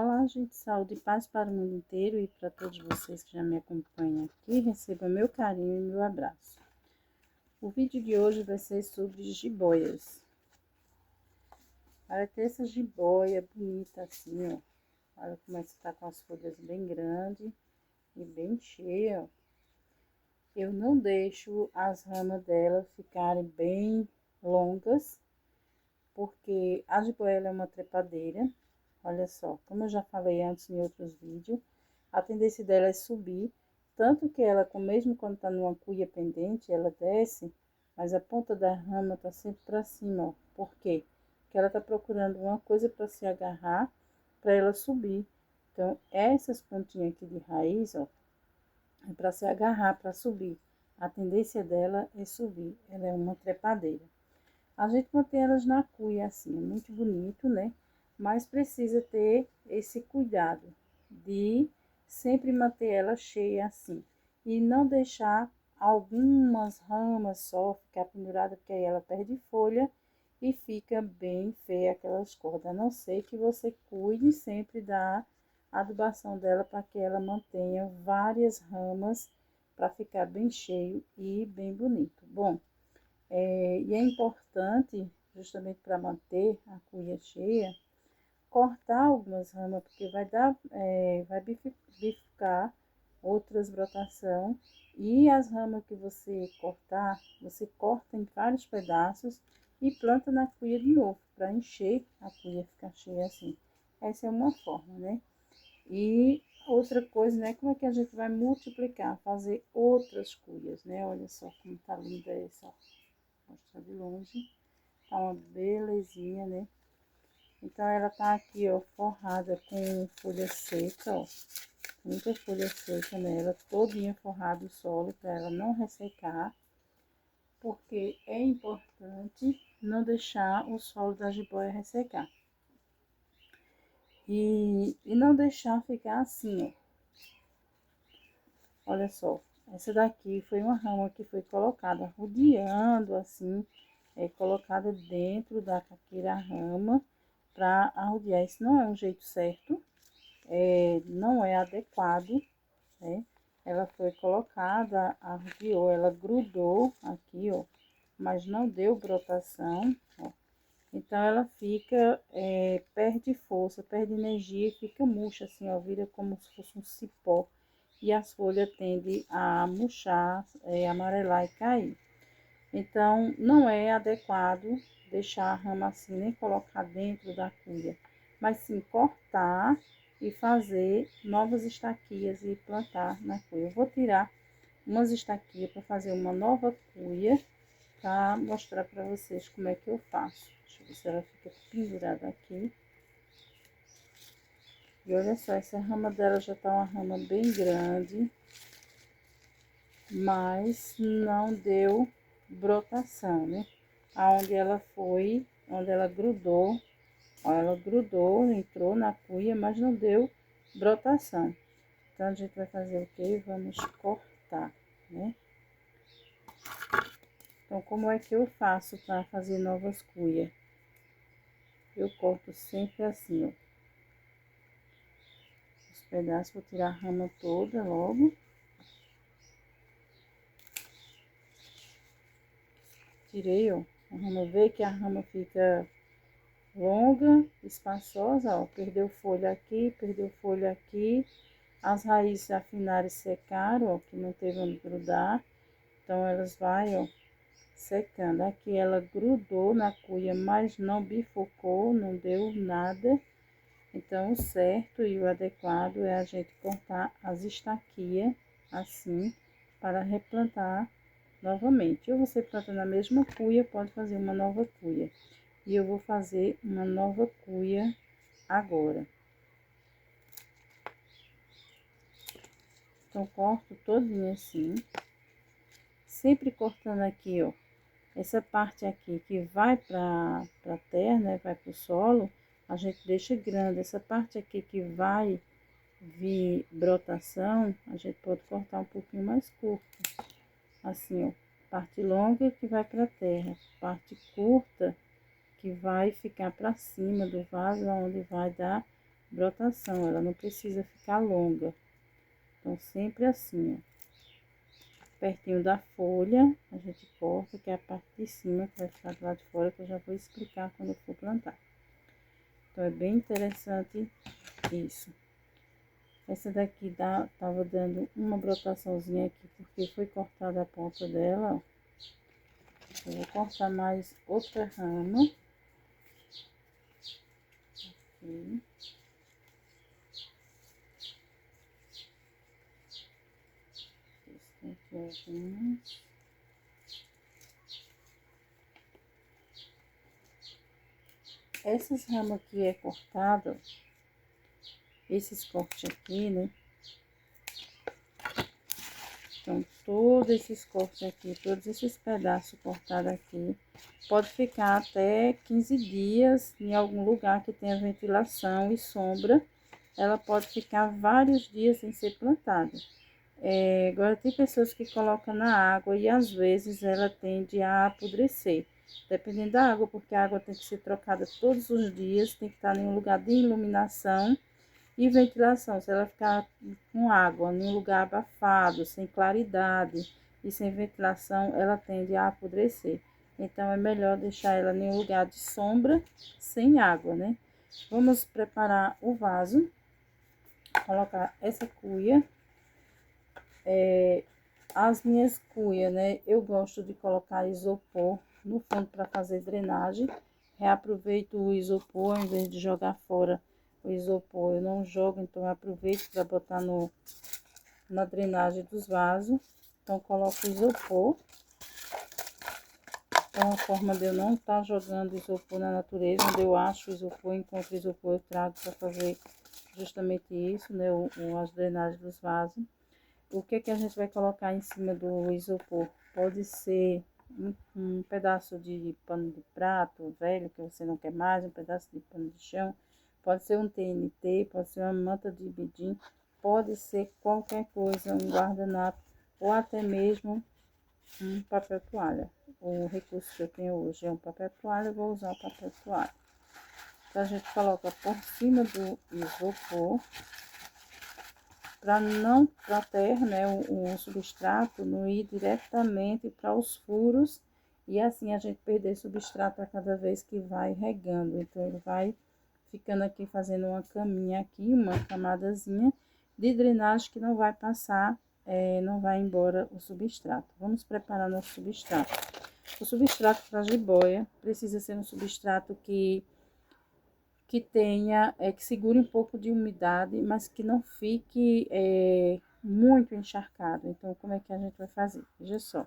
Olá, gente, saúde e paz para o mundo inteiro e para todos vocês que já me acompanham aqui, receba meu carinho e meu abraço. O vídeo de hoje vai ser sobre jiboias. Olha, ter essa jiboia bonita assim, ó. Olha como é que está com as folhas bem grandes e bem cheias, ó. Eu não deixo as ramas dela ficarem bem longas, porque a jiboia ela é uma trepadeira. Olha só, como eu já falei antes em outros vídeos, a tendência dela é subir, tanto que ela, mesmo quando tá numa cuia pendente, ela desce, mas a ponta da rama tá sempre para cima, ó. Por quê? Porque ela tá procurando uma coisa para se agarrar, para ela subir. Então, essas pontinhas aqui de raiz, ó, é para se agarrar, para subir. A tendência dela é subir, ela é uma trepadeira. A gente mantém elas na cuia assim, é muito bonito, né? Mas precisa ter esse cuidado de sempre manter ela cheia assim. E não deixar algumas ramas só ficar pendurada, porque aí ela perde folha e fica bem feia aquelas cordas. A não ser que você cuide sempre da adubação dela para que ela mantenha várias ramas para ficar bem cheio e bem bonito. Bom, e é importante, justamente para manter a cuia cheia, cortar algumas ramas, porque vai bifurcar outras brotação. E as ramas que você cortar, você corta em vários pedaços e planta na cuia de novo, para encher a cuia, ficar cheia assim. Essa é uma forma, né? E outra coisa, né? Como é que a gente vai multiplicar, fazer outras cuias, né? Olha só como tá linda essa, ó. Vou mostrar de longe. Tá uma belezinha, né? Então, ela tá aqui, ó, forrada com folha seca, ó. Muita folha seca nela, todinha forrada o solo, para ela não ressecar. Porque é importante não deixar o solo da jiboia ressecar. E não deixar ficar assim, ó. Olha só, essa daqui foi uma rama que foi colocada rodeando assim, colocada dentro da caqueira rama para arrodear. Isso não é um jeito certo, não é adequado, né? Ela foi colocada, arrodeou, ela grudou aqui, ó, mas não deu brotação, ó. Então, ela fica, perde força, perde energia e fica murcha, assim, ó, vira como se fosse um cipó. E as folhas tendem a murchar, amarelar e cair. Então, não é adequado deixar a rama assim, nem colocar dentro da cuia, mas sim cortar e fazer novas estaquias e plantar na cuia. Eu vou tirar umas estaquias para fazer uma nova cuia, para mostrar para vocês como é que eu faço. Deixa eu ver se ela fica pendurada aqui. E olha só, essa rama dela já tá uma rama bem grande, mas não deu brotação, né? Aonde ela foi, onde ela grudou, ó, ela grudou, entrou na cuia, mas não deu brotação. Então, a gente vai fazer o quê? Vamos cortar, né? Então, como é que eu faço para fazer novas cuias? Eu corto sempre assim, ó. Os pedaços, vou tirar a rama toda logo. Tirei, ó. A rama, vê que a rama fica longa, espaçosa, ó. Perdeu folha aqui, perdeu folha aqui. As raízes afinaram e secaram, ó, que não teve onde grudar. Então, elas vai, ó, secando. Aqui ela grudou na cuia, mas não bifurcou, não deu nada. Então, o certo e o adequado é a gente cortar as estaquias assim, para replantar novamente. Ou você planta na mesma cuia, pode fazer uma nova cuia. E eu vou fazer uma nova cuia agora. Então, corto todinho assim. Sempre cortando aqui, ó. Essa parte aqui que vai pra terra, né? Vai pro solo, a gente deixa grande. Essa parte aqui que vai vir brotação, a gente pode cortar um pouquinho mais curto. Assim, ó. Parte longa que vai pra terra. Parte curta que vai ficar pra cima do vaso, onde vai dar brotação, ela não precisa ficar longa. Então, sempre assim, ó. Pertinho da folha, a gente corta, que é a parte de cima, que vai ficar do lado de fora, que eu já vou explicar quando eu for plantar. Então, é bem interessante isso. Essa daqui tava dando uma brotaçãozinha aqui, porque foi cortada a ponta dela, ó. Eu vou cortar mais outra rama. Aqui. Aqui algumas. Essas ramas que é cortada, esses cortes aqui, né? Então, todos esses cortes aqui, todos esses pedaços cortados aqui, pode ficar até 15 dias em algum lugar que tenha ventilação e sombra. Ela pode ficar vários dias sem ser plantada. Agora, tem pessoas que colocam na água e às vezes ela tende a apodrecer. Dependendo da água, porque a água tem que ser trocada todos os dias, tem que estar em um lugar de iluminação e ventilação. Se ela ficar com água em um lugar abafado, sem claridade e sem ventilação, ela tende a apodrecer. Então, é melhor deixar ela em um lugar de sombra, sem água, né? Vamos preparar o vaso. Colocar essa cuia. As minhas cuias, né? Eu gosto de colocar isopor no fundo para fazer drenagem. Reaproveito o isopor, ao invés de jogar fora o isopor, eu não jogo, então eu aproveito para botar na drenagem dos vasos. Então, coloco o isopor. É uma forma de eu não estar jogando isopor na natureza. Onde eu acho isopor, encontro isopor, eu trago para fazer justamente isso, né? As drenagens dos vasos. O que que a gente vai colocar em cima do isopor? Pode ser um pedaço de pano de prato velho, que você não quer mais, um pedaço de pano de chão. Pode ser um TNT, pode ser uma manta de bidim, pode ser qualquer coisa, um guardanapo, ou até mesmo um papel toalha. O recurso que eu tenho hoje é um papel toalha, eu vou usar o papel toalha. Então, a gente coloca por cima do isopor, para a terra, né, o substrato não ir diretamente para os furos e assim a gente perder substrato a cada vez que vai regando. Então, ele vai ficando aqui fazendo uma caminha aqui, uma camadazinha de drenagem que não vai passar, não vai embora o substrato. Vamos preparar nosso substrato. O substrato para jiboia precisa ser um substrato que tenha, que segure um pouco de umidade, mas que não fique muito encharcado. Então, como é que a gente vai fazer? Veja só.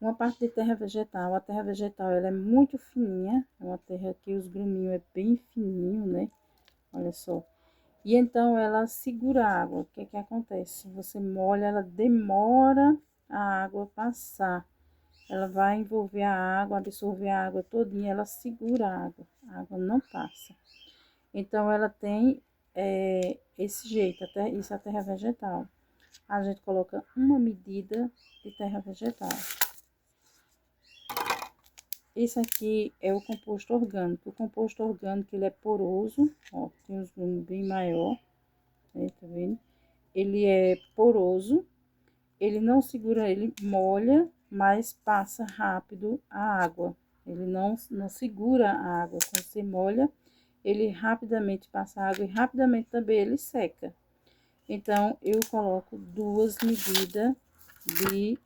Uma parte de terra vegetal. A terra vegetal, ela é muito fininha. É uma terra que os gruminhos é bem fininho, né? Olha só. E então, ela segura a água. O que é que acontece? Você molha, ela demora a água passar. Ela vai envolver a água, absorver a água todinha, ela segura a água não passa. Então, ela tem esse jeito, até isso é a terra vegetal. A gente coloca uma medida de terra vegetal. Esse aqui é o composto orgânico. O composto orgânico, ele é poroso, ó, tem uns grumos bem maior, né, tá vendo? Ele é poroso, ele não segura, ele molha, mas passa rápido a água. Ele não segura a água. Quando você molha, ele rapidamente passa a água e rapidamente também ele seca. Então, eu coloco 2 medidas de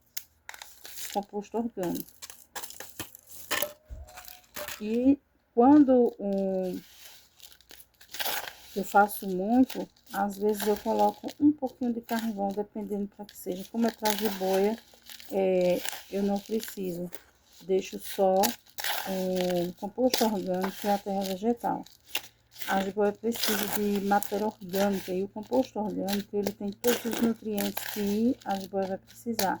composto orgânico. E quando eu faço muito, às vezes eu coloco um pouquinho de carvão, dependendo para que seja. Como é para jiboia, eu não preciso. Deixo só o composto orgânico e a terra vegetal. A jiboia precisa de matéria orgânica e o composto orgânico, ele tem todos os nutrientes que a jiboia vai precisar.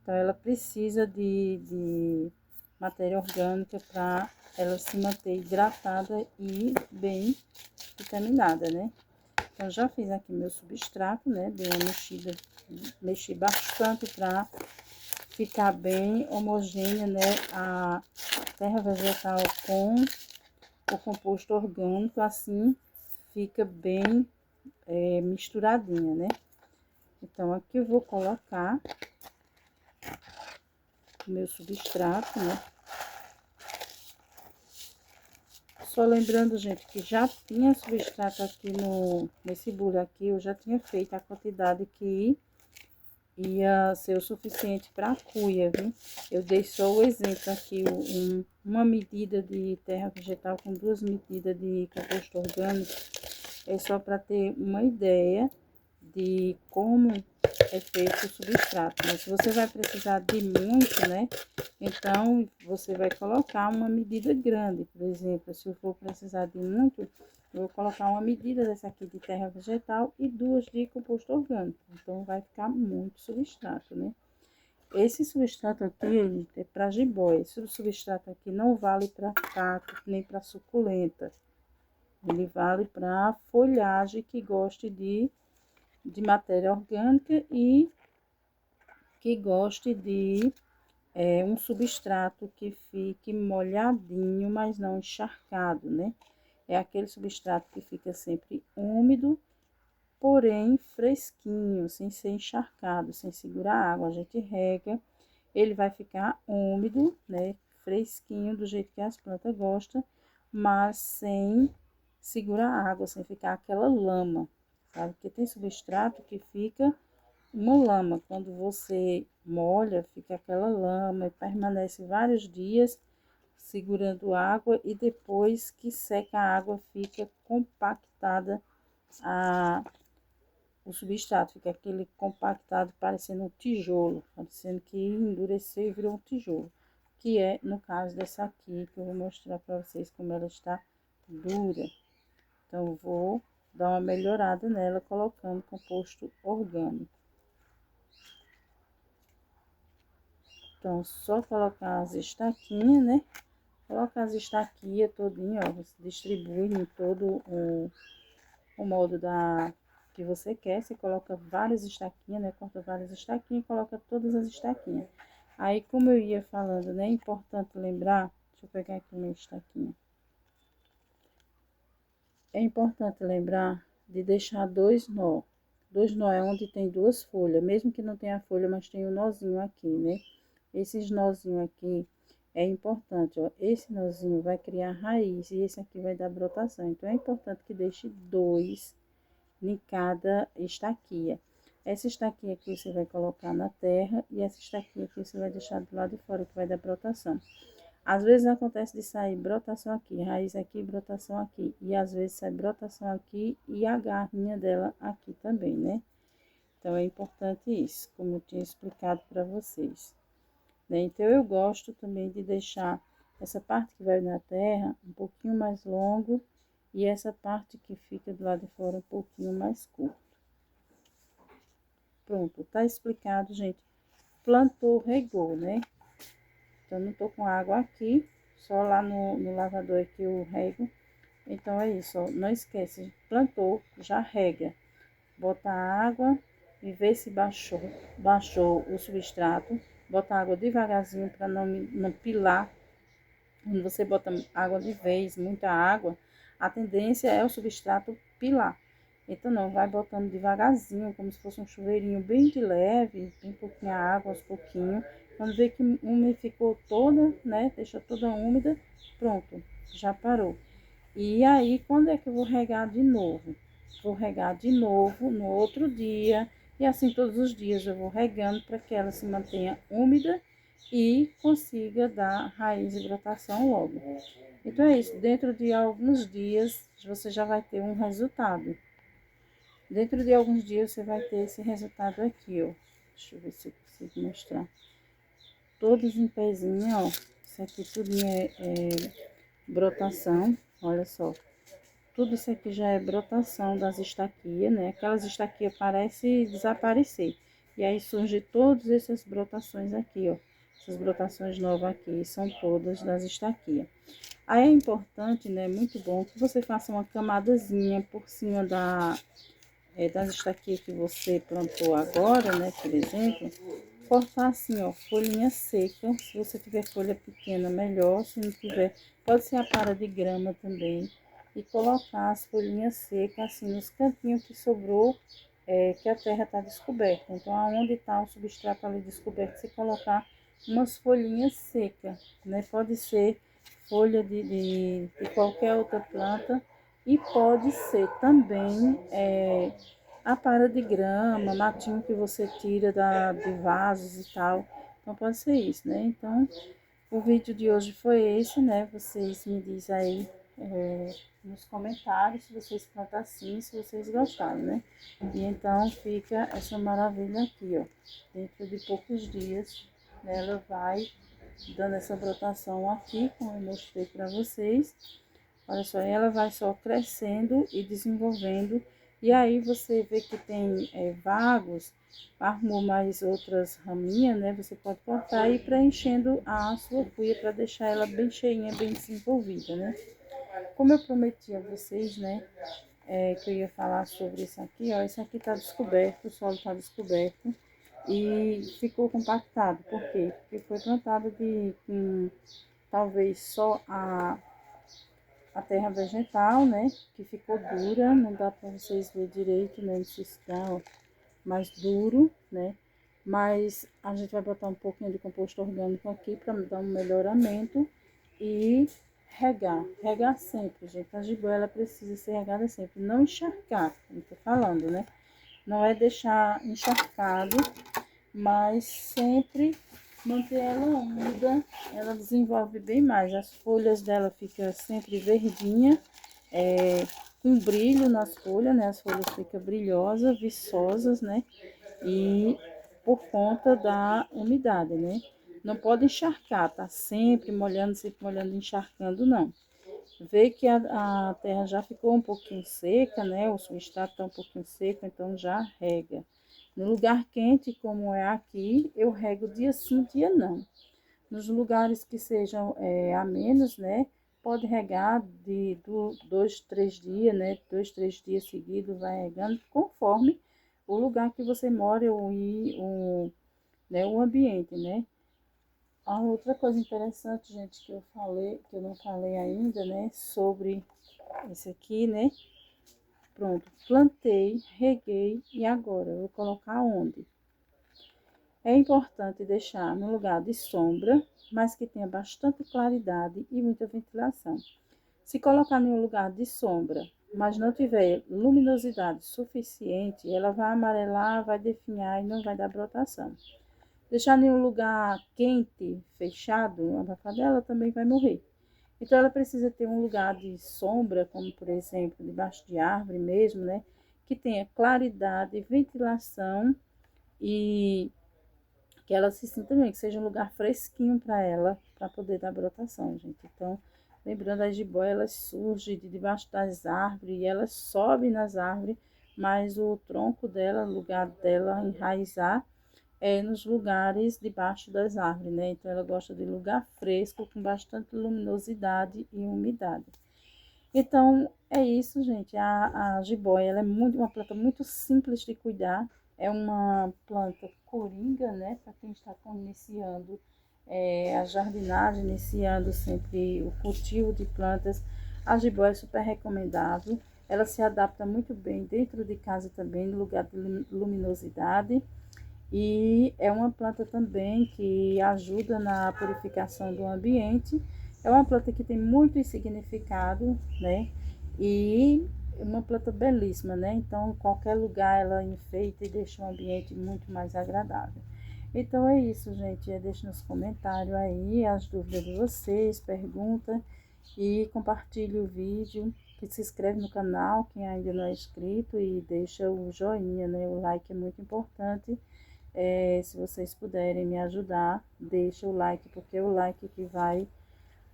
Então, ela precisa de matéria orgânica para ela se manter hidratada e bem vitaminada, né? Então, já fiz aqui meu substrato, né? Dei uma mexida, mexi bastante para ficar bem homogênea, né? A terra vegetal com o composto orgânico, assim fica bem misturadinha, né? Então, aqui eu vou colocar o meu substrato, né? Só lembrando, gente, que já tinha substrato aqui nesse bule aqui, eu já tinha feito a quantidade que ia ser o suficiente para a cuia, viu? Eu dei só o exemplo aqui, uma medida de terra vegetal com 2 medidas de composto orgânico, é só para ter uma ideia de como é feito o substrato. Mas se você vai precisar de muito, né? Então, você vai colocar uma medida grande. Por exemplo, se eu for precisar de muito, eu vou colocar uma medida dessa aqui de terra vegetal e 2 de composto orgânico. Então, vai ficar muito substrato, né? Esse substrato aqui é para jiboia. Esse substrato aqui não vale para cacto, nem para suculenta. Ele vale para folhagem que goste de matéria orgânica e que goste de um substrato que fique molhadinho, mas não encharcado, né? É aquele substrato que fica sempre úmido, porém fresquinho, sem ser encharcado, sem segurar água. A gente rega, ele vai ficar úmido, né? Fresquinho, do jeito que as plantas gostam, mas sem segurar água, sem ficar aquela lama, sabe? Porque tem substrato que fica uma lama. Quando você molha, fica aquela lama e permanece vários dias segurando água, e depois que seca a água fica compactada o substrato, fica aquele compactado parecendo um tijolo, parecendo que endureceu e virou um tijolo, que é no caso dessa aqui, que eu vou mostrar para vocês como ela está dura. Então, eu vou dar uma melhorada nela colocando composto orgânico. Então, só colocar as estaquinhas, né? Coloca as estaquinhas todinho, ó, você distribui em todo o modo que você quer. Você coloca várias estaquinhas, né? Corta várias estaquinhas e coloca todas as estaquinhas. Aí, como eu ia falando, né? É importante lembrar, deixa eu pegar aqui minha estaquinha. É importante lembrar de deixar 2 nó. 2 nó é onde tem 2 folhas, mesmo que não tenha folha, mas tem um nozinho aqui, né? Esses nozinhos aqui é importante, ó. Esse nozinho vai criar raiz e esse aqui vai dar brotação. Então, é importante que deixe 2 em cada estaquia. Essa estaquia aqui você vai colocar na terra e essa estaquia aqui você vai deixar do lado de fora, que vai dar brotação. Às vezes acontece de sair brotação aqui, raiz aqui, brotação aqui. E às vezes sai brotação aqui e a garrinha dela aqui também, né? Então, é importante isso, como eu tinha explicado para vocês, né? Então, eu gosto também de deixar essa parte que vai na terra um pouquinho mais longo e essa parte que fica do lado de fora um pouquinho mais curto. Pronto, tá explicado, gente. Plantou, regou, né? Então, não tô com água aqui, só lá no lavador aqui eu rego. Então, é isso, ó. Não esquece, plantou, já rega. Bota água e vê se baixou o substrato. Bota água devagarzinho para não pilar. Quando você bota água de vez, muita água, a tendência é o substrato pilar. Então, não, vai botando devagarzinho, como se fosse um chuveirinho bem de leve, bem pouquinha água, aos pouquinhos. Quando vê que umidificou toda, né, deixou toda úmida, pronto, já parou. E aí, quando é que eu vou regar de novo? Vou regar de novo no outro dia, e assim todos os dias eu vou regando para que ela se mantenha úmida e consiga dar raiz e brotação logo. Então é isso, dentro de alguns dias você já vai ter um resultado. Dentro de alguns dias você vai ter esse resultado aqui, ó. Deixa eu ver se eu consigo mostrar. Todos em pezinho, ó. Isso aqui tudo é brotação, olha só. Tudo isso aqui já é brotação das estaquias, né? Aquelas estaquias parecem desaparecer. E aí surgem todas essas brotações aqui, ó. Essas brotações novas aqui são todas das estaquias. Aí é importante, né? Muito bom que você faça uma camadazinha por cima das estaquias que você plantou agora, né? Por exemplo, cortar assim, ó, folhinha seca. Se você tiver folha pequena, melhor. Se não tiver, pode ser a para de grama também. e colocar as folhinhas secas assim nos cantinhos que sobrou, que a terra está descoberta. Então, aonde está o substrato ali descoberto, você colocar umas folhinhas secas, né? Pode ser folha de qualquer outra planta e pode ser também a para de grama, matinho que você tira de vasos e tal. Então, pode ser isso, né? Então, o vídeo de hoje foi esse, né? Vocês me dizem aí nos comentários se vocês plantam assim, se vocês gostaram, né? E então fica essa maravilha aqui, ó. Dentro de poucos dias, né, ela vai dando essa brotação aqui, como eu mostrei para vocês. Olha só, ela vai só crescendo e desenvolvendo. E aí você vê que tem vagos, arrumou mais outras raminhas, né? Você pode cortar e ir preenchendo a sua cuia para deixar ela bem cheinha, bem desenvolvida, né? Como eu prometi a vocês, né? Que eu ia falar sobre isso aqui, ó. Isso aqui tá descoberto, o solo tá descoberto e ficou compactado. Por quê? Porque foi plantado com talvez só a terra vegetal, né? Que ficou dura, não dá para vocês verem direito, né? Se está mais duro, né? Mas a gente vai botar um pouquinho de composto orgânico aqui para dar um melhoramento e regar sempre, gente. A jiboia ela precisa ser regada sempre, não encharcar, como eu tô falando, né? Não é deixar encharcado, mas sempre manter ela úmida, ela desenvolve bem mais. As folhas dela ficam sempre verdinha, com brilho nas folhas, né? As folhas ficam brilhosas, viçosas, né? E por conta da umidade, né? Não pode encharcar, tá sempre molhando, encharcando, não. Vê que a terra já ficou um pouquinho seca, né? O substrato está um pouquinho seco, então já rega. No lugar quente, como é aqui, eu rego dia sim, dia não. Nos lugares que sejam a menos, né? Pode regar de 2, 3 dias, né? 2, 3 dias seguidos, vai regando, conforme o lugar que você mora né, o ambiente, né? A outra coisa interessante, gente, que eu não falei ainda, né? Sobre esse aqui, né? Pronto, plantei, reguei e agora eu vou colocar onde? É importante deixar no lugar de sombra, mas que tenha bastante claridade e muita ventilação. Se colocar em um lugar de sombra, mas não tiver luminosidade suficiente, ela vai amarelar, vai definhar e não vai dar brotação. Deixar em um lugar quente, fechado, a abafadela também vai morrer. Então, ela precisa ter um lugar de sombra, como por exemplo, debaixo de árvore mesmo, né? Que tenha claridade, ventilação e que ela se sinta bem, que seja um lugar fresquinho para ela, para poder dar brotação, gente. Então, lembrando, as jiboias, elas surgem de debaixo das árvores e elas sobem nas árvores, mas o tronco dela, o lugar dela enraizar, nos lugares debaixo das árvores, né? Então, ela gosta de lugar fresco, com bastante luminosidade e umidade. Então, é isso, gente. A jiboia, ela é uma planta muito simples de cuidar. É uma planta coringa, né? Para quem está iniciando a jardinagem, iniciando sempre o cultivo de plantas. A jiboia é super recomendável. Ela se adapta muito bem dentro de casa também, no lugar de luminosidade. E é uma planta também que ajuda na purificação do ambiente. É uma planta que tem muito significado, né? E é uma planta belíssima, né? Então, em qualquer lugar ela enfeita e deixa o ambiente muito mais agradável. Então é isso, gente. Deixe nos comentários aí as dúvidas de vocês, pergunta e compartilhe o vídeo. Que se inscreve no canal, quem ainda não é inscrito, e deixa o joinha, né? O like é muito importante. Se vocês puderem me ajudar, deixa o like, porque é o like que vai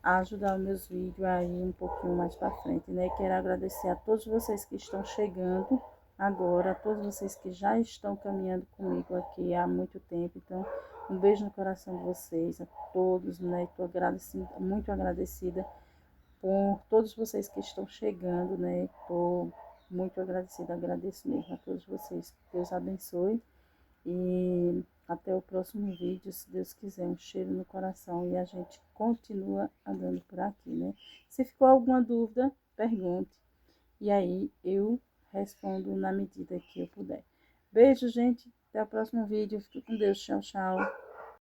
ajudar os meus vídeos aí um pouquinho mais para frente, né? Quero agradecer a todos vocês que estão chegando agora, a todos vocês que já estão caminhando comigo aqui há muito tempo. Então, um beijo no coração de vocês, a todos, né? Estou muito agradecida por todos vocês que estão chegando, né? Estou muito agradecida, agradeço mesmo a todos vocês. Deus abençoe. E até o próximo vídeo, se Deus quiser. Um cheiro no coração e a gente continua andando por aqui, né? Se ficou alguma dúvida, pergunte. E aí eu respondo na medida que eu puder. Beijo, gente. Até o próximo vídeo. Fique com Deus. Tchau, tchau.